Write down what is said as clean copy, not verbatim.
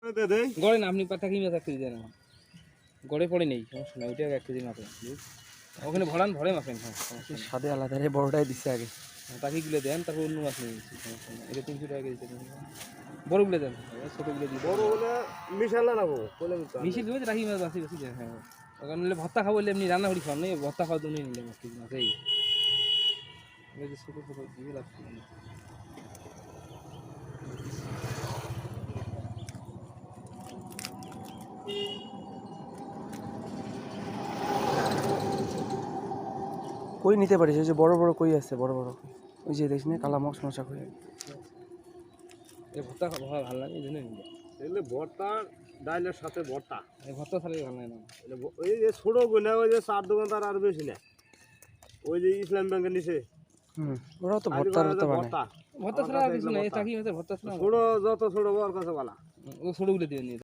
গড়ে না আপনি পাতা কি মাছ 1 কেজি দেন গড়ে পড়ে নেই সমস্যা নাই ওইটা 1 কেজি মাপেন ওখানে ভরান ভরে মাপেন হ্যাঁ স্বাদে আলাদা রে বড়টাই দিছে আগে বাকিগুলো দেন তারপর অন্য মাছ নিয়ে নিচ্ছি সমস্যা নাই এটা 300 টাকা কেজি দেন বড়গুলো দেন ছোটগুলো দিই বড়গুলো মিশালে রাখবো মিশিয়ে দেবে রাখি মাছ বাসি বাসি দেন হ্যাঁ ওখানে নিলে ভর্তা খাবো বলে এমনি রান্না করি খাওয়া নেই ভর্তা খাওয়ার জন্যই নিলাম 1 কেজি মাছ এই যে ছোটো ছোটো দিয়ে রাখছি কই নিতে পারিস ওই যে বড় বড় কই আছে বড় বড় কই ওই যে দেখিস না কালা মশা কই এই ভর্তা খাওয়া ভালো লাগে এই জন্য নিলাম এগুলো ভর্তা ডাইলের সাথে ভর্তা এই ভর্তা ছাড়া ভালো লাগে না ওই যে ছোটো গুনা ওই যে 4 দোকানদার আর বেশি না ওই যে ইসলাম ব্যাংকের নিচে ওরাও তো ভর্তার তো বানায় ভর্তা ছাড়া আর কিছু নাই চাকি মাছের ভর্তা ছাড়া ছোটো যত ছোটো বড় কাছে বালা ও ছোটোগুলো দিয়ে নিয়ে